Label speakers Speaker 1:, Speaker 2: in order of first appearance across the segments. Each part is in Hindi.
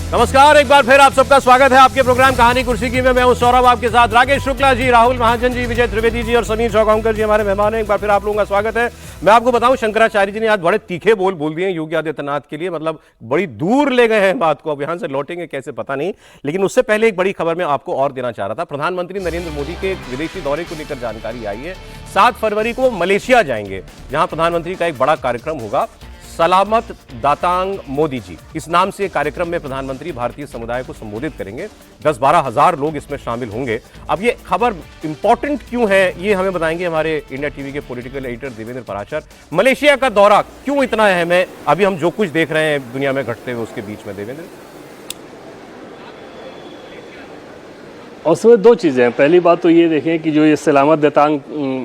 Speaker 1: नमस्कार, एक बार फिर आप सबका स्वागत है आपके प्रोग्राम कहानी कुर्सी की में। मैं हूं सौरभ, आपके साथ राकेश शुक्ला जी, राहुल महाजन जी, विजय त्रिवेदी जी और समीर चौगांवकर जी हमारे मेहमान हैं। एक बार फिर आप लोगों का स्वागत है। मैं आपको बताऊं, शंकराचार्य जी ने आज बड़े तीखे बोल दिए योगी आदित्यनाथ के लिए, मतलब बड़ी दूर ले गए हैं बात को। अब यहां से लौटेंगे कैसे पता नहीं, लेकिन उससे पहले एक बड़ी खबर मैं आपको और देना चाह रहा था। प्रधानमंत्री नरेंद्र मोदी के विदेशी दौरे को लेकर जानकारी आई है। 7 फरवरी को मलेशिया जाएंगे, जहां प्रधानमंत्री का एक बड़ा कार्यक्रम होगा, सलामत दातांग मोदी जी, इस नाम से कार्यक्रम में प्रधानमंत्री भारतीय समुदाय को संबोधित करेंगे। 10-12 हजार लोग इसमें शामिल होंगे। अब ये खबर इंपॉर्टेंट क्यों है, ये हमें बताएंगे हमारे इंडिया टीवी के political editor Devendra Parashar. Malaysia का दौरा क्यों इतना अहम है, अभी हम जो कुछ देख रहे हैं दुनिया में घटते हुए उसके बीच में, देवेंद्र।
Speaker 2: और उसमें 2 चीज़ें हैं। पहली बात तो ये देखें कि जो ये सलामत दातांग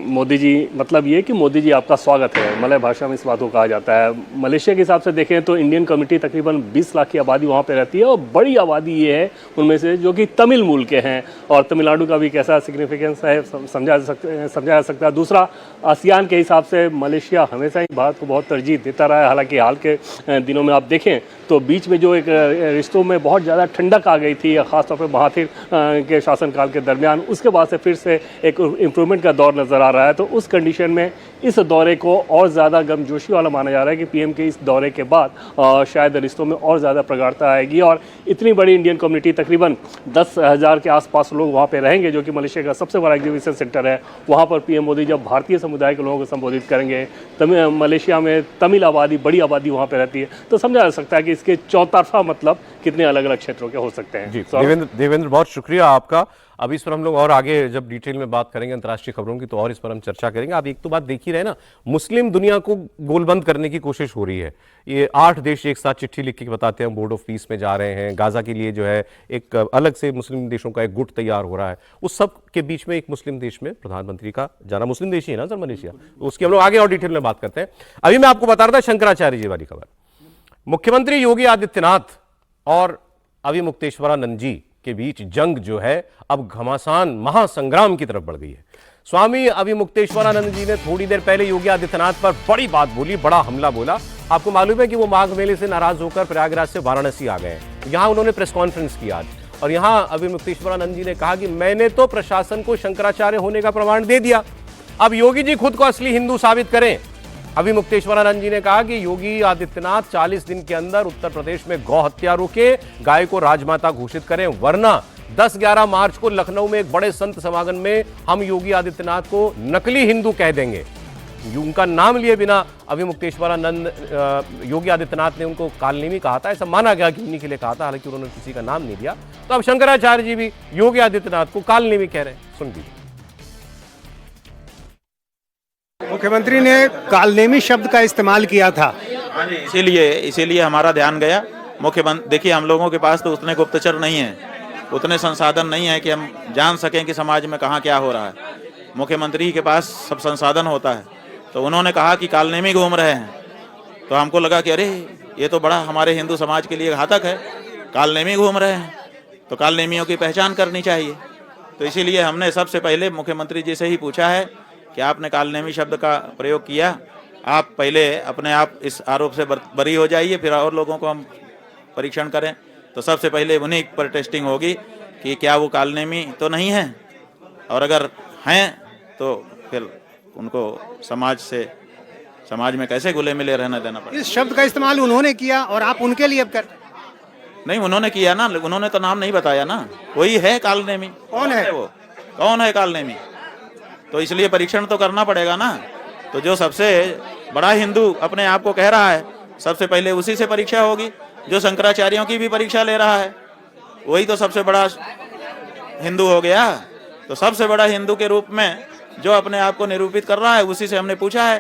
Speaker 2: मोदी जी, मतलब ये कि मोदी जी आपका स्वागत है, मलय भाषा में इस बात को कहा जाता है। मलेशिया के हिसाब से देखें तो इंडियन कम्युनिटी तकरीबन 20 लाख की आबादी वहाँ पे रहती है, और बड़ी आबादी ये है उनमें से जो कि तमिल मूल के हैं, और तमिलनाडु का भी कैसा सिग्निफिकेंस है समझा जा सकता है। दूसरा, आसियान के हिसाब से मलेशिया हमेशा ही भारत को बहुत तरजीह देता रहा है। हालांकि हाल के दिनों में आप देखें तो बीच में जो एक रिश्तों में बहुत ज़्यादा ठंडक आ गई थी, खासतौर पर महाथिर के शासनकाल के दरमियान, उसके बाद से फिर से एक इम्प्रूवमेंट का दौर नज़र आ रहा है। तो उस कंडीशन में इस दौरे को और ज़्यादा गर्मजोशी वाला माना जा रहा है कि पीएम के इस दौरे के बाद शायद रिश्तों में और ज़्यादा प्रगाढ़ता आएगी, और इतनी बड़ी इंडियन कम्युनिटी, तकरीबन 10,000 के आसपास लोग वहाँ पे रहेंगे, जो कि मलेशिया का सबसे बड़ा एग्जीबिशन सेंटर है। वहाँ पर पीएम मोदी जब भारतीय समुदाय के लोगों को संबोधित करेंगे, मलेशिया में तमिल आबादी, बड़ी आबादी वहाँ पर रहती है, तो समझा जा सकता है कि इसके चौतरफा मतलब कितने अलग अलग क्षेत्रों के हो सकते हैं।
Speaker 1: जी देवेंद्र, बहुत शुक्रिया आपका। अब इस पर हम लोग और आगे जब डिटेल में बात करेंगे अंतर्राष्ट्रीय खबरों की, तो और इस पर हम चर्चा करेंगे। आप एक तो बात देख ही रहे ना, मुस्लिम दुनिया को गोलबंद करने की कोशिश हो रही है। ये 8 देश एक साथ चिट्ठी लिख के बताते हैं बोर्ड ऑफ पीस में जा रहे हैं, गाजा के लिए जो है एक अलग से मुस्लिम देशों का एक गुट तैयार हो रहा है। उस सब के बीच में एक मुस्लिम देश में प्रधानमंत्री का जाना, मुस्लिम देश ही है ना सर मलेशिया, उसकी हम लोग आगे और डिटेल में बात करते हैं। अभी मैं आपको बता रहा था शंकराचार्य जी वाली खबर। मुख्यमंत्री योगी आदित्यनाथ और अविमुक्तेश्वरानंद जी के बीच जंग जो है अब घमासान महासंग्राम की तरफ बढ़ गई है। स्वामी अविमुक्तेश्वरानंद जी ने थोड़ी देर पहले योगी आदित्यनाथ पर बड़ी बात बोली, बड़ा हमला बोला। आपको मालूम है कि वो माघ मेले से नाराज होकर प्रयागराज से वाराणसी आ गए हैं। यहां उन्होंने प्रेस कॉन्फ्रेंस की आज, और यहां अविमुक्तेश्वरानंद जी ने कहा कि मैंने तो प्रशासन को शंकराचार्य होने का प्रमाण दे दिया, अब योगी जी खुद को असली हिंदू साबित करें। अविमुक्तेश्वरानंद जी ने कहा कि योगी आदित्यनाथ 40 दिन के अंदर उत्तर प्रदेश में गौ हत्या रोके, गाय को राजमाता घोषित करें, वरना 10-11 मार्च को लखनऊ में एक बड़े संत समागम में हम योगी आदित्यनाथ को नकली हिंदू कह देंगे। उनका नाम लिए बिना अविमुक्तेश्वरानंद योगी आदित्यनाथ ने उनको कालनेमी कहा था, ऐसा माना गया कि उन्हीं के लिए कहा था, हालांकि उन्होंने किसी का नाम नहीं लिया। तो अब शंकराचार्य जी भी योगी आदित्यनाथ को कालनेमी कह रहे हैं। सुन लीजिए।
Speaker 3: मुख्यमंत्री ने कालनेमी शब्द का इस्तेमाल किया था,
Speaker 4: इसीलिए हमारा ध्यान गया। मुख्यमंत्री, देखिए हम लोगों के पास तो उतने गुप्तचर नहीं है, उतने संसाधन नहीं है कि हम जान सकें कि समाज में कहाँ क्या हो रहा है। मुख्यमंत्री के पास सब संसाधन होता है, तो उन्होंने कहा कि कालनेमी घूम रहे हैं, तो हमको लगा कि अरे ये तो बड़ा हमारे हिंदू समाज के लिए घातक है, कालनेमी घूम रहे हैं, तो कालनेमियों की पहचान करनी चाहिए। तो इसीलिए हमने सबसे पहले मुख्यमंत्री जी से ही पूछा है कि आपने कालनेमी शब्द का प्रयोग किया, आप पहले अपने आप इस आरोप से बरी हो जाइए, फिर और लोगों को हम परीक्षण करें। तो सबसे पहले उन्हीं पर टेस्टिंग होगी कि क्या वो कालनेमी तो नहीं है, और अगर हैं तो फिर उनको समाज में कैसे घुले मिले रहने देना पड़ेगा।
Speaker 3: इस शब्द का इस्तेमाल उन्होंने किया और आप उनके लिए अब कर।
Speaker 4: नहीं, उन्होंने किया ना, उन्होंने तो नाम नहीं बताया ना, वही है कालनेमी।
Speaker 3: कौन है
Speaker 4: वो? कौन है कालनेमी? तो इसलिए परीक्षण तो करना पड़ेगा ना। तो जो सबसे बड़ा हिंदू अपने आप को कह रहा है, सबसे पहले उसी से परीक्षा होगी। जो शंकराचार्यों की भी परीक्षा ले रहा है, वही तो सबसे बड़ा हिंदू हो गया। तो सबसे बड़ा हिंदू के रूप में जो अपने आप को निरूपित कर रहा है, उसी से हमने पूछा है।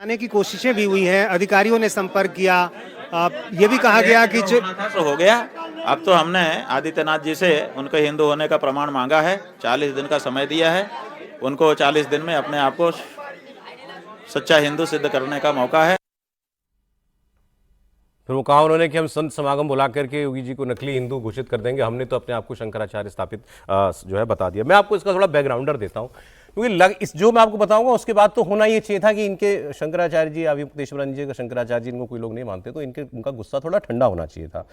Speaker 3: आने की कोशिशें भी हुई हैं, अधिकारियों ने संपर्क किया, ये भी कहा गया कि
Speaker 4: तो हो गया। अब तो हमने आदित्यनाथ जी से उनके हिंदू होने का प्रमाण मांगा है, 40 दिन का समय दिया है उनको। 40 दिन में अपने आप को सच्चा हिंदू सिद्ध करने का मौका है।
Speaker 1: फिर वो कहा उन्होंने कि हम संत समागम बुला करके योगी जी को नकली हिंदू घोषित कर देंगे, हमने तो अपने आप को शंकराचार्य स्थापित जो है बता दिया। मैं आपको इसका थोड़ा बैकग्राउंडर देता हूं। क्योंकि इस जो मैं आपको बताऊंगा उसके बाद तो होना ये चाहिए था कि इनके शंकराचार्य जी, अभिमुक्तेश्वरानंद जी का शंकराचार्य जी, इनको कोई लोग नहीं मानते, तो उनका गुस्सा थोड़ा ठंडा होना चाहिए था।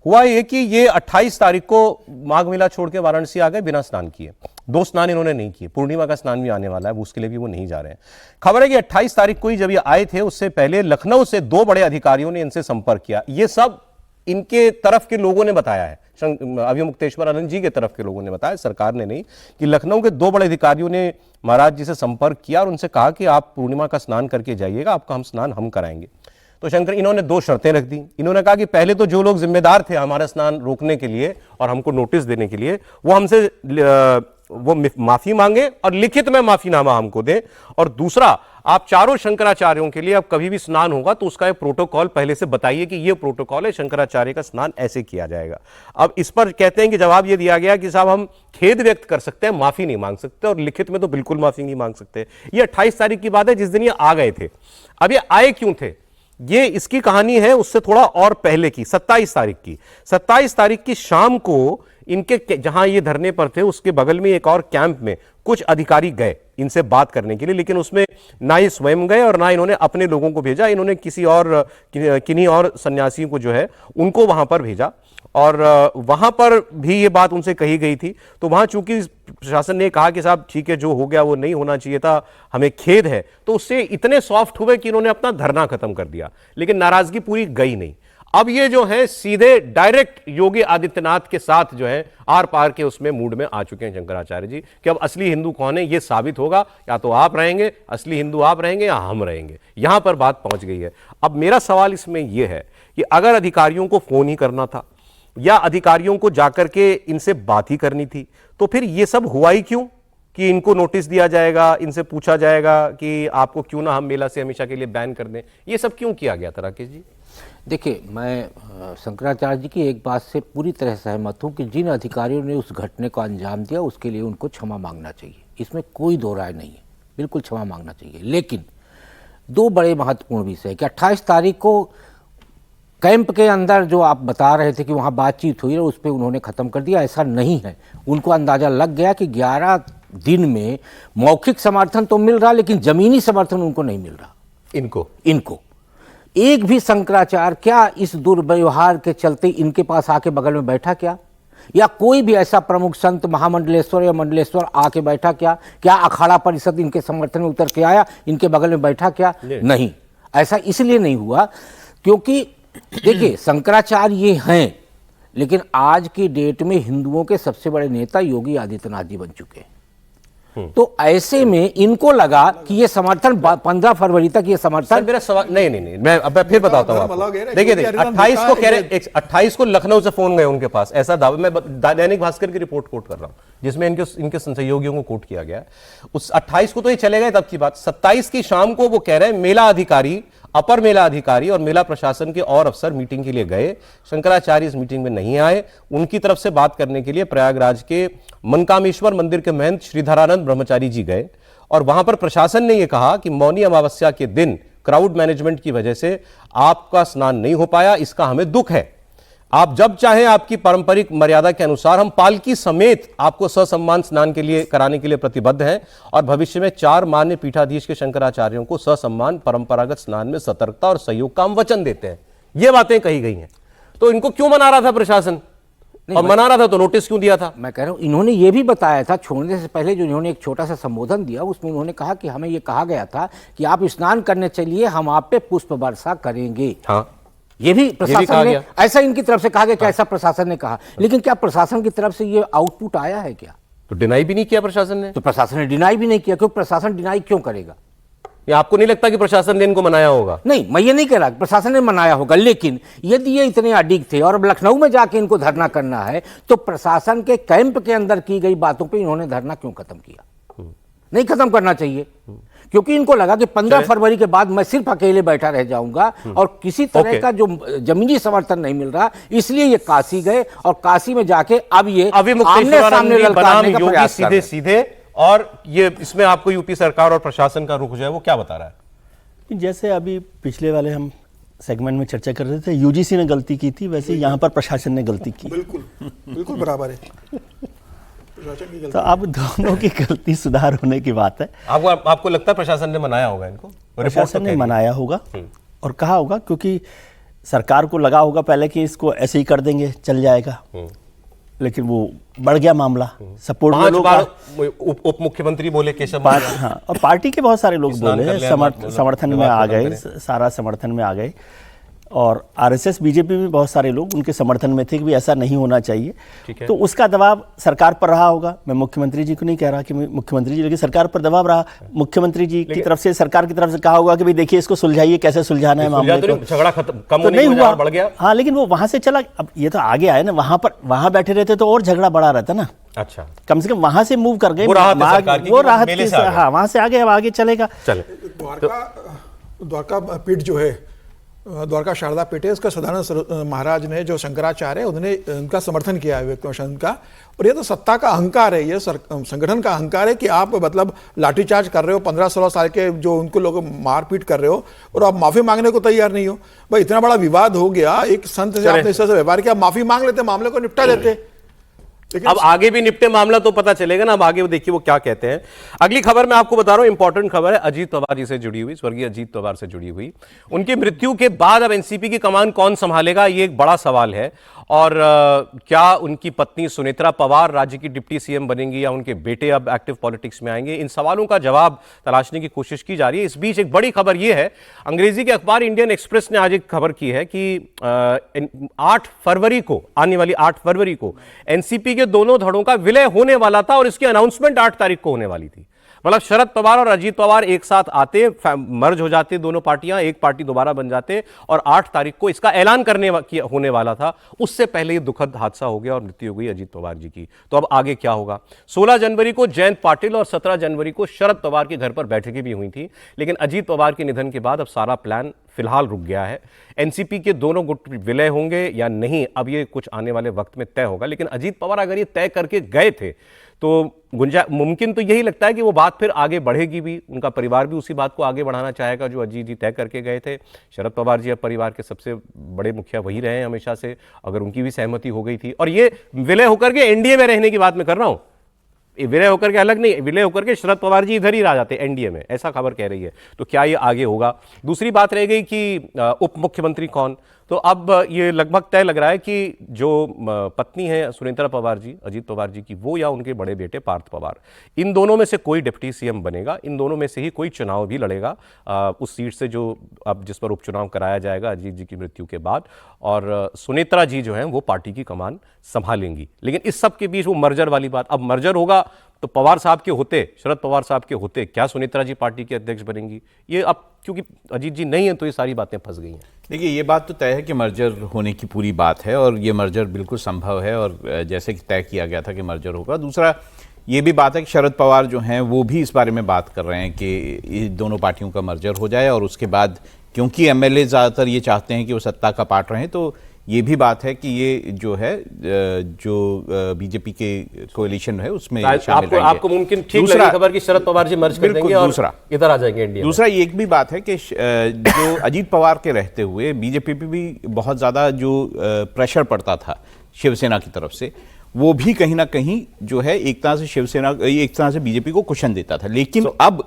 Speaker 1: हुआ ये कि ये 28 तारीख को माघ मेला छोड़ के वाराणसी आ गए बिना स्नान किए। 2 स्नान इन्होंने नहीं किए, पूर्णिमा का स्नान भी आने वाला है, उसके लिए भी वो नहीं जा रहे हैं। खबर है कि 28 तारीख को ही जब ये आए थे, उससे पहले लखनऊ से 2 बड़े अधिकारियों ने इनसे संपर्क किया। ये सब इनके तरफ के लोगों ने बताया है, अभिमुक्तेश्वरानंद जी के तरफ के लोगों ने बताया, सरकार ने नहीं, कि लखनऊ के 2 बड़े अधिकारियों ने महाराज जी से संपर्क किया और उनसे कहा कि आप पूर्णिमा का स्नान करके जाइएगा, आपका हम स्नान हम कराएंगे। तो शंकर, इन्होंने 2 शर्तें रख दी। इन्होंने कहा कि पहले तो जो लोग जिम्मेदार थे हमारा स्नान रोकने के लिए और हमको नोटिस देने के लिए, वो हमसे वो माफी मांगे और लिखित में माफीनामा हमको दें। और दूसरा, आप चारों शंकराचार्यों के लिए अब कभी भी स्नान होगा तो उसका एक प्रोटोकॉल पहले से बताइए कि ये प्रोटोकॉल है, शंकराचार्य का स्नान ऐसे किया जाएगा। अब इस पर कहते हैं कि जवाब ये दिया गया कि साहब हम खेद व्यक्त कर सकते हैं, माफी नहीं मांग सकते, और लिखित में तो बिल्कुल माफी नहीं मांग सकते। ये 28 तारीख की बात है जिस दिन ये आ गए थे। अब ये आए क्यों थे, ये इसकी कहानी है उससे थोड़ा और पहले की, 27 तारीख की। 27 तारीख की शाम को इनके जहां ये धरने पर थे उसके बगल में एक और कैंप में कुछ अधिकारी गए इनसे बात करने के लिए, लेकिन उसमें ना ये स्वयं गए और ना इन्होंने अपने लोगों को भेजा। इन्होंने किन्हीं और सन्यासियों को जो है उनको वहां पर भेजा, और वहां पर भी ये बात उनसे कही गई थी। तो वहां चूंकि प्रशासन ने कहा कि साहब ठीक है, जो हो गया वो नहीं होना चाहिए था, हमें खेद है, तो उससे इतने सॉफ्ट हुए कि इन्होंने अपना धरना खत्म कर दिया। लेकिन नाराजगी पूरी गई नहीं। अब ये जो है सीधे डायरेक्ट योगी आदित्यनाथ के साथ जो है आर पार के उसमें मूड में आ चुके हैं शंकराचार्य जी कि अब असली हिंदू कौन है ये साबित होगा, या तो आप रहेंगे, असली हिंदू आप रहेंगे, या हम रहेंगे। यहां पर बात पहुंच गई है। अब मेरा सवाल इसमें यह है कि अगर अधिकारियों को फोन ही करना था या अधिकारियों को जाकर के इनसे बात ही करनी थी, तो फिर ये सब हुआ ही क्यों कि इनको नोटिस दिया जाएगा, इनसे पूछा जाएगा कि आपको क्यों ना हम मेला से हमेशा के लिए बैन कर दें, ये सब क्यों किया गया था राकेश जी?
Speaker 5: देखिए, मैं शंकराचार्य जी की एक बात से पूरी तरह सहमत हूँ कि जिन अधिकारियों ने उस घटने को अंजाम दिया उसके लिए उनको क्षमा मांगना चाहिए, इसमें कोई दो राय नहीं है, बिल्कुल क्षमा मांगना चाहिए। लेकिन 2 बड़े महत्वपूर्ण विषय कि 28 तारीख को कैंप के अंदर जो आप बता रहे थे कि वहाँ बातचीत हुई है, उस पर उन्होंने ख़त्म कर दिया, ऐसा नहीं है। उनको अंदाज़ा लग गया कि 11 दिन में मौखिक समर्थन तो मिल रहा, लेकिन ज़मीनी समर्थन उनको नहीं मिल रहा। इनको एक भी शंकराचार्य क्या इस दुर्व्यवहार के चलते इनके पास आके बगल में बैठा क्या, या कोई भी ऐसा प्रमुख संत महामंडलेश्वर या मंडलेश्वर आके बैठा क्या अखाड़ा परिषद इनके समर्थन में उतर के आया, इनके बगल में बैठा क्या? नहीं। ऐसा इसलिए नहीं हुआ क्योंकि देखिए, शंकराचार्य ये हैं, लेकिन आज की डेट में हिंदुओं के सबसे बड़े नेता योगी आदित्यनाथ जी बन चुके हैं। तो ऐसे में इनको लगा कि ये समर्थन 15 फरवरी तक ये समर्थन।
Speaker 1: मेरा सवाल नहीं, मैं अब फिर बताता हूँ आपको। देखिए 28 को कह रहे, 28 को लखनऊ से फोन गए उनके पास, ऐसा दावा, मैं दैनिक भास्कर की रिपोर्ट कोट कर रहा हूँ जिसमें इनके सहयोगियों को कोट किया गया। उस 28 को तो ये चले गए तब की बात, 27 की शाम को वो कह रहे हैं मेला अधिकारी, अपर मेला अधिकारी और मेला प्रशासन के और अफसर मीटिंग के लिए गए। शंकराचार्य इस मीटिंग में नहीं आए। उनकी तरफ से बात करने के लिए प्रयागराज के मनकामेश्वर मंदिर के महंत श्रीधरानंद ब्रह्मचारी जी गए, और वहां पर प्रशासन ने यह कहा कि मौनी अमावस्या के दिन क्राउड मैनेजमेंट की वजह से आपका स्नान नहीं हो पाया, इसका हमें दुख है। आप जब चाहें आपकी पारंपरिक मर्यादा के अनुसार हम पालकी समेत आपको ससम्मान स्नान के लिए कराने के लिए प्रतिबद्ध हैं, और भविष्य में 4 मान्य पीठाधीश के शंकराचार्यों को ससम्मान परंपरागत स्नान में सतर्कता और सहयोग का हम वचन देते हैं। ये बातें कही गई हैं। तो इनको क्यों मना रहा था प्रशासन, और मना रहा था तो नोटिस क्यों दिया था?
Speaker 5: मैं कह रहा हूं, इन्होंने ये भी बताया था छोड़ने से पहले, जो इन्होंने एक छोटा सा संबोधन दिया उसमें उन्होंने कहा कि हमें ये कहा गया था कि आप स्नान करने चलिए, हम आप पे पुष्प वर्षा करेंगे।
Speaker 1: हाँ,
Speaker 5: ये भी प्रशासन ने ऐसा इनकी तरफ से कहा गया कि ऐसा प्रशासन ने कहा, लेकिन क्या प्रशासन की तरफ से ये आउटपुट आया है क्या?
Speaker 1: तो डिनाई भी नहीं किया प्रशासन ने।
Speaker 5: तो प्रशासन ने डिनाई भी नहीं किया, क्योंकि प्रशासन डिनाई क्यों करेगा?
Speaker 1: या आपको नहीं लगता कि प्रशासन ने इनको मनाया होगा?
Speaker 5: नहीं, मैं ये नहीं कह रहा प्रशासन ने मनाया होगा, लेकिन यदि ये इतने अडिग थे और लखनऊ में जाके इनको धरना करना है, तो प्रशासन के कैंप के अंदर की गई बातों पे इन्होंने धरना क्यों खत्म किया? नहीं खत्म करना चाहिए, क्योंकि इनको लगा कि 15 फरवरी के बाद मैं सिर्फ अकेले बैठा रह जाऊंगा और किसी तरह का जो जमीनी समर्थन नहीं मिल रहा, इसलिए ये काशी गए और काशी में जाके अब ये आमने सामने ललकारने का प्रयास कर रहे हैं।
Speaker 1: सीधे और ये इसमें आपको यूपी सरकार और प्रशासन का रुख जो है वो क्या बता रहा है?
Speaker 6: जैसे अभी पिछले वाले हम सेगमेंट में चर्चा कर रहे थे, यूजीसी ने गलती की थी, वैसे यहाँ पर प्रशासन ने गलती की।
Speaker 7: बिल्कुल बराबर है।
Speaker 6: तो अब दोनों की गलती सुधार होने की बात है।
Speaker 1: आपको लगता है प्रशासन ने मनाया होगा इनको?
Speaker 6: प्रशासन ने मनाया होगा और कहा होगा, क्योंकि सरकार को लगा होगा पहले कि इसको ऐसे ही कर देंगे, चल जाएगा, लेकिन वो बढ़ गया मामला। सपोर्ट में लोग
Speaker 1: उप मुख्यमंत्री बोले केशव,
Speaker 6: हाँ, और पार्टी के बहुत सारे लोग बोले, समर्थन में आ गए, सारा समर्थन में आ गए। और आरएसएस बीजेपी में बहुत सारे लोग उनके समर्थन में थे कि भी ऐसा नहीं होना चाहिए। तो उसका दबाव सरकार पर रहा होगा। मैं मुख्यमंत्री जी को नहीं कह रहा कि मुख्यमंत्री जी, लेकिन सरकार पर दबाव रहा। मुख्यमंत्री जी की तरफ से, सरकार की तरफ से कहा होगा कि भाई देखिए इसको सुलझाइए, कैसे सुलझाना है मामले को।
Speaker 1: झगड़ा खत्म कम
Speaker 6: तो नहीं हुआ,
Speaker 1: बढ़ गया।
Speaker 6: हाँ, लेकिन वो वहां से चला। अब ये तो आगे आए ना, वहां बैठे रहते तो और झगड़ा बढ़ा रहता ना।
Speaker 1: अच्छा,
Speaker 6: कम से कम वहां से मूव कर गए,
Speaker 1: वो राहत
Speaker 6: हाँ, वहां से आगे, अब आगे चलेगा।
Speaker 1: चले
Speaker 7: द्वारका पीठ जो है, द्वारका शारदा पीठ है, उसका सदानंद महाराज ने, जो शंकराचार्य है, उन्होंने उनका समर्थन किया है व्यक्तिवशन का। और ये तो सत्ता का अहंकार है, ये संगठन का अहंकार है कि आप मतलब लाठीचार्ज कर रहे हो, 15-16 साल के जो उनको लोग मारपीट कर रहे हो, और आप माफी मांगने को तैयार नहीं हो। भाई इतना बड़ा विवाद हो गया, एक संत से आपने इस तरह से व्यवहार किया, माफी मांग लेते, मामले को निपटा लेते।
Speaker 1: अब आगे भी निपटे मामला तो पता चलेगा ना। अब आगे वो देखिए वो क्या कहते हैं। अगली खबर मैं आपको बता रहा हूं, इंपॉर्टेंट खबर है, अजीत पवार जी से जुड़ी हुई, स्वर्गीय अजीत पवार से जुड़ी हुई। उनकी मृत्यु के बाद अब एनसीपी की कमान कौन संभालेगा, ये एक बड़ा सवाल है। और क्या उनकी पत्नी सुनेत्रा पवार राज्य की डिप्टी सीएम बनेंगी या उनके बेटे अब एक्टिव पॉलिटिक्स में आएंगे, इन सवालों का जवाब तलाशने की कोशिश की जा रही है। इस बीच एक बड़ी खबर यह है, अंग्रेजी के अखबार इंडियन एक्सप्रेस ने आज एक खबर की है कि 8 फरवरी को, आने वाली 8 फरवरी को एनसीपी के दोनों धड़ों का विलय होने वाला था और इसकी अनाउंसमेंट 8 तारीख को होने वाली थी। मतलब शरद पवार और अजीत पवार एक साथ आते, मर्ज हो जाते दोनों पार्टियां, एक पार्टी दोबारा बन जाते, और 8 तारीख को इसका ऐलान होने वाला था। उससे पहले ये दुखद हादसा हो गया और मृत्यु हो गई अजीत पवार जी की। तो अब आगे क्या होगा? 16 जनवरी को जयंत पाटिल और 17 जनवरी को शरद पवार के घर पर बैठकें भी हुई थी, लेकिन अजीत पवार के निधन के बाद अब सारा प्लान फिलहाल रुक गया है। एनसीपी के दोनों गुट विलय होंगे या नहीं, अब ये कुछ आने वाले वक्त में तय होगा। लेकिन अजीत पवार अगर ये तय करके गए थे तो मुमकिन तो यही लगता है कि वो बात फिर आगे बढ़ेगी भी, उनका परिवार भी उसी बात को आगे बढ़ाना चाहेगा जो अजीत जी तय करके गए थे। शरद पवार जी अब परिवार के सबसे बड़े मुखिया वही रहे हैं हमेशा से, अगर उनकी भी सहमति हो गई थी। और ये विलय होकर के एनडीए में रहने की बात मैं कर रहा हूं, विलय होकर के अलग नहीं, विलय होकर के शरद पवार जी इधर ही रह जाते एनडीए में, ऐसा खबर कह रही है। तो क्या ये आगे होगा? दूसरी बात रह गई कि उप मुख्यमंत्री कौन। तो अब ये लगभग तय लग रहा है कि जो पत्नी है सुनेत्रा पवार जी, अजीत पवार जी की, वो या उनके बड़े बेटे पार्थ पवार, इन दोनों में से कोई डिप्टी सीएम बनेगा। इन दोनों में से ही कोई चुनाव भी लड़ेगा उस सीट से जो अब जिस पर उपचुनाव कराया जाएगा अजीत जी की मृत्यु के बाद। और सुनेत्रा जी जो हैं वो पार्टी की कमान संभालेंगी। लेकिन इस सब के बीच वो मर्जर वाली बात, अब मर्जर होगा तो पवार साहब के होते, शरद पवार साहब के होते, क्या सुनेत्रा जी पार्टी के अध्यक्ष बनेंगी? ये अब क्योंकि अजीत जी नहीं है तो ये सारी बातें फंस गई हैं।
Speaker 8: देखिए, ये बात तो तय है कि मर्जर होने की पूरी बात है और ये मर्जर बिल्कुल संभव है और जैसे कि तय किया गया था कि मर्जर होगा। दूसरा ये भी बात है कि शरद पवार जो हैं वो भी इस बारे में बात कर रहे हैं कि इन दोनों पार्टियों का मर्जर हो जाए और उसके बाद, क्योंकि एमएलए ज़्यादातर ये चाहते हैं कि वो सत्ता का पार्ट रहें, तो ये भी बात है कि ये जो है जो बीजेपी के कोalition है उसमें शामिल रहेंगे।
Speaker 1: आपको मुमकिन ठीक लगी खबर कि शरद पवार जी मर्ज कर देंगे और
Speaker 8: दूसरा
Speaker 1: इधर आ जाएंगे इंडिया।
Speaker 8: दूसरा ये एक भी बात है कि जो अजीत पवार के रहते हुए बीजेपी पे भी बहुत ज़्यादा जो प्रेशर पड़ता था शिवसेना की तरफ से, वो भी कहीं ना कहीं जो है एक तरह से शिवसेना, एक तरह से बीजेपी को कुशन देता था। लेकिन अब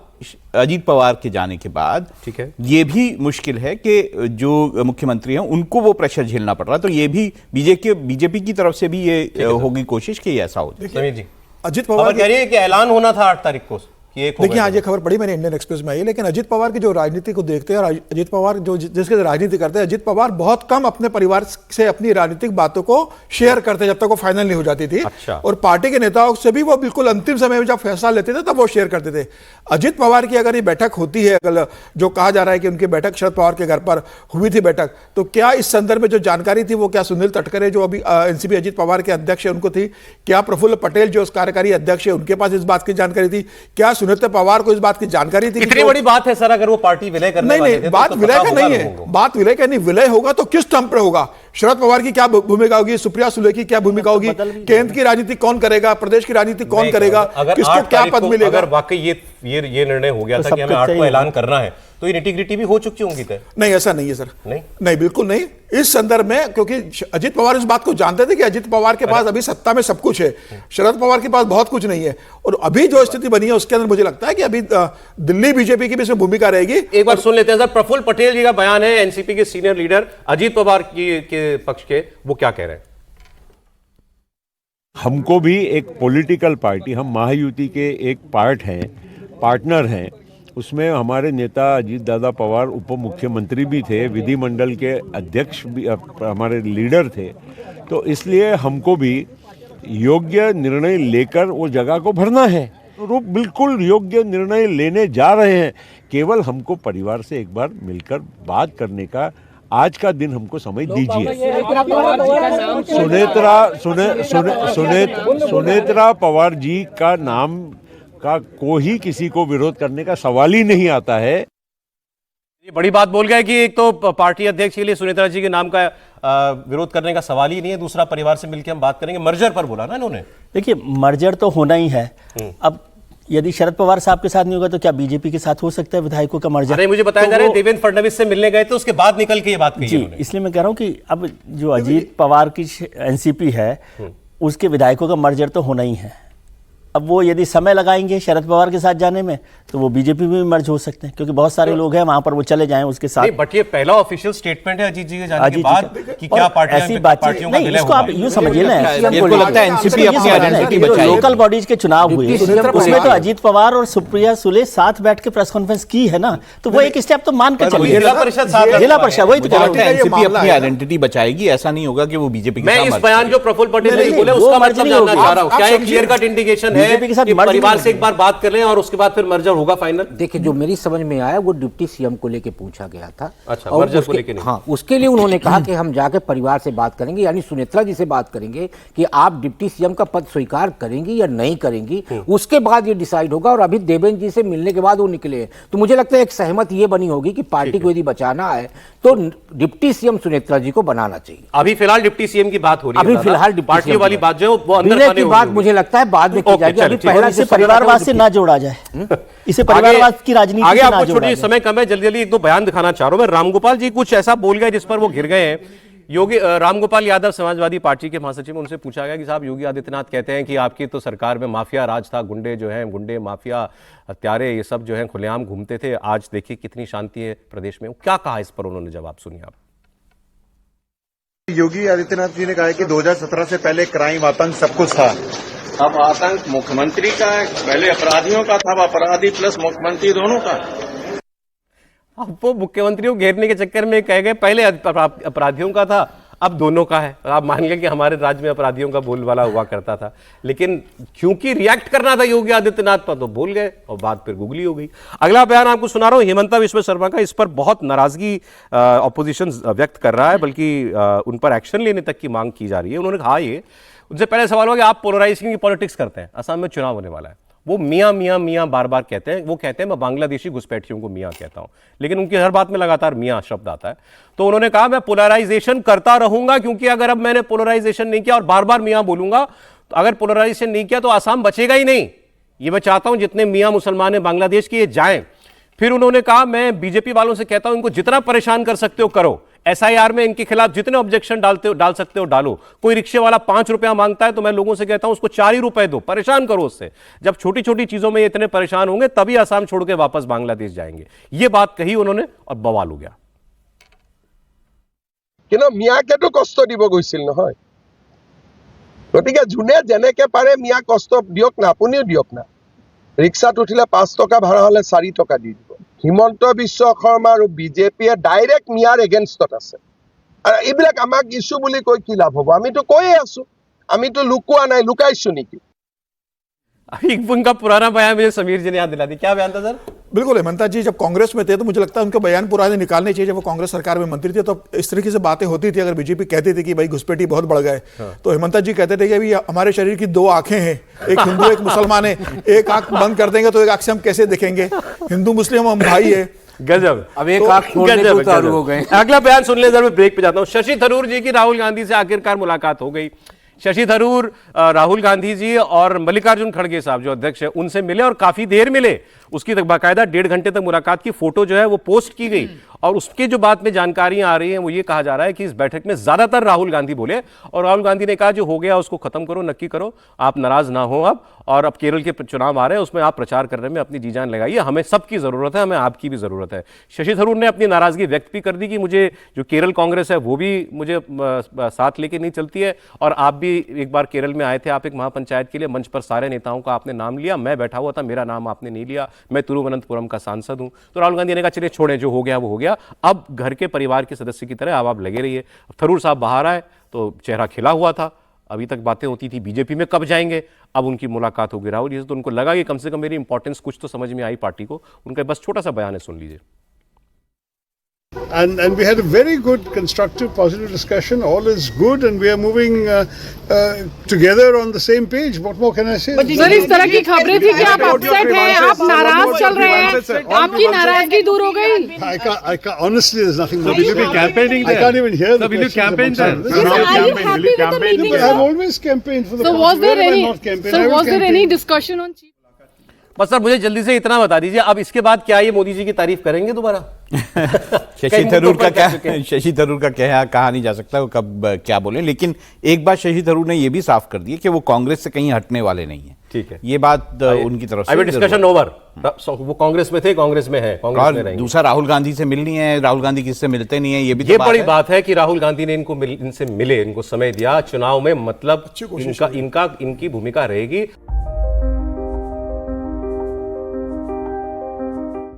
Speaker 8: अजीत पवार के जाने के बाद
Speaker 1: ठीक है, ये
Speaker 8: भी मुश्किल है कि जो मुख्यमंत्री हैं उनको वो प्रेशर झेलना पड़ रहा है। तो ये भी बीजेपी की तरफ से भी ये होगी कोशिश कि ऐसा हो जाए।
Speaker 1: समीर जी,
Speaker 7: अजीत पवार
Speaker 1: कह रही है कि ऐलान होना था 8 तारीख को।
Speaker 7: देखिए, आज ये खबर पढ़ी मैंने इंडियन एक्सप्रेस में आई, लेकिन अजीत पवार की जो राजनीति को देखते हैं और अजीत पवार जो जिसके राजनीति करते हैं, अजीत पवार बहुत कम अपने परिवार से अपनी राजनीतिक बातों को शेयर करते जब तक वो फाइनल नहीं हो जाती थी।
Speaker 1: अच्छा।
Speaker 7: और पार्टी के नेताओं से भी वो बिल्कुल अंतिम समय में जब फैसला लेते थे तब वो शेयर करते थे। अजीत पवार की अगर ये बैठक होती है, कल जो कहा जा रहा है कि उनकी बैठक शरद पवार के घर पर हुई थी बैठक, तो क्या इस संदर्भ में जो जानकारी थी वो क्या सुनील तटकरे जो अभी एनसीपी अजीत पवार के अध्यक्ष है उनको थी, क्या प्रफुल्ल पटेल जो कार्यकारी अध्यक्ष है उनके पास इस बात की जानकारी थी, क्या सुनेत्रा पवार को बात की जानकारी थी?
Speaker 1: इतनी बड़ी बात है सर, अगर वो पार्टी विलय करने वाले थे,
Speaker 7: नहीं, बात विलय का नहीं है, बात विलय का नहीं। विलय होगा तो किस टर्म पर होगा? शरद पवार की क्या भूमिका होगी, सुप्रिया सुले की क्या भूमिका होगी, केंद्र की राजनीति कौन करेगा, प्रदेश की राजनीति कौन करेगा, किसको क्या पद मिलेगा?
Speaker 1: अगर वाकई ये ये निर्णय हो गया
Speaker 6: तो
Speaker 1: था कि
Speaker 6: सब
Speaker 1: हमें
Speaker 6: कुछ
Speaker 1: 8 को
Speaker 6: सही
Speaker 1: ऐलान करना है, तो ये निटी-ग्रिटी भी हो चुकी होंगी तय?
Speaker 7: नहीं, ऐसा नहीं है सर। नहीं, बिल्कुल नहीं। इस संदर्भ में, क्योंकि अजित पवार इस बात को जानते थे कि अजित पवार के पास अभी सत्ता में सब कुछ है, शरद पवार के पास बहुत कुछ नहीं है, और अभी जो स्थिति बनी है उसके अंदर मुझे लगता है कि अभी दिल्ली बीजेपी की भी इसमें भूमिका रहेगी।
Speaker 1: एक बार सुन लेते हैं सर, प्रफुल्ल पटेल जी का बयान है, एनसीपी के सीनियर लीडर अजित पवार के पक्ष के, वो क्या कह रहे हैं?
Speaker 9: हमको भी एक पॉलिटिकल पार्टी, हम महायुति के एक पार्टनर हैं, उसमें हमारे नेता अजीत दादा पवार उप मुख्यमंत्री भी थे, विधिमंडल के अध्यक्ष भी हमारे लीडर थे, तो इसलिए हमको भी योग्य निर्णय लेकर वो जगह को भरना है। तो बिल्कुल योग्य निर्णय लेने जा रहे हैं, केवल हमको परिवार से एक बार मिलकर बात करने का आज का दिन हमको समय दीजिए। सुनेत्रा पवार जी का नाम का कोई किसी को विरोध करने का सवाल ही नहीं आता है।
Speaker 1: ये बड़ी बात बोल गए कि एक तो पार्टी अध्यक्ष के लिए सुनेत्रा जी के नाम का विरोध करने का सवाल ही नहीं है, दूसरा परिवार से मिलकर हम बात करेंगे। मर्जर पर बोला ना इन्होंने।
Speaker 6: देखिए, मर्जर तो होना ही है। अब यदि शरद पवार साहब के साथ नहीं होगा तो क्या बीजेपी के साथ हो सकता है विधायकों का मर्जर?
Speaker 1: अरे मुझे बताया जा रहा है देवेंद्र फडणवीस से मिलने गए थे, उसके बाद निकल के ये बात कही
Speaker 6: जी, इसलिए मैं कह रहा हूं कि अब जो अजीत पवार की एनसीपी है उसके विधायकों का मर्जर तो होना ही है। अब वो यदि समय लगाएंगे शरद पवार के साथ जाने में तो वो बीजेपी में मर्ज हो सकते हैं, क्योंकि बहुत सारे लोग हैं वहां पर, वो चले जाएं उसके साथ।
Speaker 1: बट ये पहला ऑफिशियल स्टेटमेंट है अजीत जी के जाने के बाद कि क्या
Speaker 6: ऐसी पार्टियों का विलय हुआ। आप यूं समझिए ना,
Speaker 8: मेरे लगता है एनसीपी अपनी आइडेंटिटी बचाएगी।
Speaker 6: लोकल बॉडीज के चुनाव हुए उसमें तो अजीत पवार और सुप्रिया सुले साथ बैठ के प्रेस कॉन्फ्रेंस की है ना, तो वो एक स्टेप तो मान कर चलिए। जिला परिषद वही तो
Speaker 8: एनसीपी अपनी आइडेंटिटी बचाएगी, ऐसा नहीं होगा कि वो बीजेपी के
Speaker 1: मैं इस बयान जो प्रफुल्ल पटेल ने बोले उसका मतलब जानना चाह रहा हूं, क्या एक क्लियर कट इंडिकेशन है कि परिवार से एक बार बात कर लें और उसके बाद फिर मर्जर होगा फाइनल?
Speaker 5: देखिए, जो मेरी समझ में आया वो डिप्टी सीएम को लेके पूछा गया था।
Speaker 1: अच्छा, मर्जर को लेके नहीं?
Speaker 5: हाँ, उसके लिए उन्होंने कहा कि हम जाके परिवार से बात करेंगे, यानी सुनेत्रा जी से बात करेंगे कि आप डिप्टी सीएम का पद स्वीकार करेंगी या नहीं करेंगी, उसके बाद ये डिसाइड होगा। और अभी देवेंद्र जी से मिलने के बाद वो निकले, तो मुझे लगता है एक सहमति ये बनी होगी कि पार्टी को यदि बचाना है तो डिप्टी सीएम सुनेत्रा जी को बनाना चाहिए।
Speaker 1: अभी फिलहाल डिप्टी सीएम की बात हो रही है,
Speaker 5: अभी फिलहाल
Speaker 1: पार्टी वाली बात जो वो अंदर
Speaker 5: की बात मुझे लगता है बाद में की जाएगी। अभी पहला
Speaker 6: से परिवारवाद से ना जोड़ा जाए, इसे परिवारवाद की राजनीति
Speaker 1: आगे
Speaker 6: से ना
Speaker 1: आपको
Speaker 6: जोड़ा
Speaker 1: छोटी
Speaker 6: जाए।
Speaker 1: समय कम है, जल्दी जल्दी एक दो बयान दिखाना चाह रहा हूं मैं। रामगोपाल जी कुछ ऐसा बोल गए जिस पर वो घिर गए हैं। योगी रामगोपाल यादव समाजवादी पार्टी के महासचिव, उनसे पूछा गया कि साहब योगी आदित्यनाथ कहते हैं कि आपकी तो सरकार में माफिया राज था, गुंडे जो हैं, गुंडे माफिया हत्यारे ये सब जो हैं खुलेआम घूमते थे, आज देखिए कितनी शांति है प्रदेश में। क्या कहा इस पर उन्होंने? जवाब सुनिए आप।
Speaker 10: योगी आदित्यनाथ जी ने कहा है कि 2017 से पहले क्राइम, आतंक सब कुछ था।
Speaker 11: अब आतंक मुख्यमंत्री का है, पहले अपराधियों का था, अपराधी प्लस मुख्यमंत्री दोनों का।
Speaker 1: अब वो मुख्यमंत्रियों घेरने के चक्कर में कह गए पहले अपराधियों का था, अब दोनों का है। आप मान लें कि हमारे राज्य में अपराधियों का बोलबाला हुआ करता था, लेकिन क्योंकि रिएक्ट करना था योगी आदित्यनाथ पर तो बोल गए और बात फिर गुगली हो गई। अगला बयान आपको सुना रहा हूं हेमंता विश्व शर्मा का। इस पर बहुत नाराजगी ऑपोजिशन व्यक्त कर रहा है, बल्कि उन पर एक्शन लेने तक की मांग की जा रही है। उन्होंने कहा, ये उनसे पहले सवाल हुआ कि आप पोलराइजिंग की पॉलिटिक्स करते हैं, असम में चुनाव होने वाला है, वो मियाँ मियाँ मियाँ बार बार कहते हैं। वो कहते हैं मैं बांग्लादेशी घुसपैठियों को मियाँ कहता हूं, लेकिन उनकी हर बात में लगातार मियाँ शब्द आता है। तो उन्होंने कहा मैं पोलराइजेशन करता रहूंगा, क्योंकि अगर अब मैंने पोलराइजेशन नहीं किया और बार बार मियाँ बोलूंगा, तो अगर पोलराइजेशन नहीं किया तो आसाम बचेगा ही नहीं। ये मैं चाहता हूं जितने मियाँ मुसलमान हैं बांग्लादेश के, ये जाएं। फिर उन्होंने कहा मैं बीजेपी वालों से कहता हूं इनको जितना परेशान कर सकते हो करो, एसआईआर में इनके खिलाफ जितने ऑब्जेक्शन डाल सकते हो डालो। कोई रिक्शे वाला 5 रुपया मांगता है तो मैं लोगों से कहता हूं उसको 4 ही रुपए दो, परेशान करो उससे। जब छोटी छोटी चीजों में ये इतने परेशान होंगे तभी आसाम छोड़ के वापस बांग्लादेश जाएंगे। ये बात कही उन्होंने और बवाल हो गया।
Speaker 12: মিয়াকেতো কষ্ট দিব গৈছিল নহয়, গতিকে যোনে যেনেকে পাৰে মিয়া কষ্ট দিয়ক না, আপুনিও দিয়ক না। ৰিক্সাত উঠিলে 5 টকা ভাড়া হলে 4 টকা দি দিব। হিমন্ত বিশ্ব শৰ্মা আৰু বিজেপিয়ে ডাইৰেক্ট মিয়াৰ এগেইনষ্টত আছে। আৰু এইবিলাক আমাক ইস্যু বুলি কৈ কি লাভ হ'ব? আমিতো কৈয়ে আছো, আমিতো লুকুৱা নাই, লুকাইছো নেকি?
Speaker 1: अभी उनका पुराना बयान मुझे समीर जी ने याद दिला दी। क्या बयान था सर?
Speaker 7: बिल्कुल, हेमंता जी जब कांग्रेस में थे तो मुझे लगता है उनके बयान पुराने निकालने चाहिए। जब वो कांग्रेस सरकार में मंत्री थे तो इस तरीके से बातें होती थी। अगर बीजेपी कहती थी कि भाई घुसपैठी बहुत बढ़ गए, तो हेमंता जी कहते थे कि अभी हमारे शरीर की 2 आंखें हैं, एक हिंदू एक मुसलमान है, एक आंख बंद कर देंगे तो एक आंख से हम कैसे देखेंगे? हिंदू मुस्लिम हम भाई है।
Speaker 1: गजब।
Speaker 5: अब एक आंख खोलने को उतारू हो गए।
Speaker 1: अगला बयान सुन ले, मैं ब्रेक पे जाता हूं। शशि थरूर जी की राहुल गांधी से आखिरकार मुलाकात हो गई। शशि थरूर राहुल गांधी जी और मल्लिकार्जुन खड़गे साहब जो अध्यक्ष है उनसे मिले और काफी देर मिले। उसकी बाकायदा 1.5 घंटे तक मुलाकात की फोटो जो है वो पोस्ट की गई, और उसके जो बाद में जानकारियां आ रही हैं वो ये कहा जा रहा है कि इस बैठक में ज्यादातर राहुल गांधी बोले, और राहुल गांधी ने कहा जो हो गया उसको खत्म करो, नक्की करो, आप नाराज ना हो अब, और अब केरल के चुनाव आ रहे हैं उसमें आप प्रचार करने में अपनी जी जान लगाइए, हमें सबकी जरूरत है, हमें आपकी भी जरूरत है। शशि थरूर ने अपनी नाराजगी व्यक्त भी कर दी कि मुझे जो केरल कांग्रेस है वो भी मुझे साथ लेके नहीं चलती है, और आप भी एक बार केरल में आए थे, आप एक महापंचायत के लिए मंच पर सारे नेताओं का आपने नाम लिया, मैं बैठा हुआ था, मेरा नाम आपने नहीं लिया, मैं तिरुवनंतपुरम का सांसद हूं। तो राहुल गांधी ने कहा चलिए छोड़ें, जो हो गया वो हो गया, अब घर के परिवार के सदस्य की तरह अब आप लगे रहिए। थरूर साहब बाहर आए तो चेहरा खिला हुआ था, अभी तक बातें होती थी बीजेपी में कब जाएंगे, अब उनकी मुलाकात होगी राहुल जी से, तो उनको लगा कि कम से कम मेरी इंपॉर्टेंस कुछ तो समझ में आई पार्टी को। उनका बस छोटा सा बयान है, सुन लीजिए।
Speaker 13: And we had a very good, constructive, positive discussion. All is good, and we are moving together on the same page. What more can I say?
Speaker 14: Sir, इस तरह की खबरें थी कि आप अपसेट हैं, आप नाराज चल रहे हैं, आपकी नाराजगी दूर हो गई?
Speaker 13: I can't, honestly, there's nothing.
Speaker 14: Will you be
Speaker 13: campaigning there? I can't even hear the
Speaker 14: will you campaign there?
Speaker 13: Will you campaign? I've always campaigned for the.
Speaker 14: So was there any discussion on?
Speaker 1: बस सर मुझे जल्दी से इतना बता दीजिए, अब इसके बाद क्या ये मोदी जी की तारीफ करेंगे दोबारा?
Speaker 8: शशि थरूर का कहा नहीं जा सकता वो कब क्या बोले, लेकिन एक बात शशि थरूर ने ये भी साफ कर दी कि वो कांग्रेस से कहीं हटने वाले नहीं है।
Speaker 1: ठीक है,
Speaker 8: ये बात उनकी तरफ से
Speaker 1: डिस्कशन ओवर, वो कांग्रेस में थे, कांग्रेस में है, कांग्रेस में रहेंगे।
Speaker 8: दूसरा राहुल गांधी से मिलनी है, राहुल गांधी किससे मिलते नहीं है, ये भी
Speaker 1: ये बड़ी बात है कि राहुल गांधी ने इनसे मिले, इनको समय दिया चुनाव में, मतलब इनकी भूमिका रहेगी।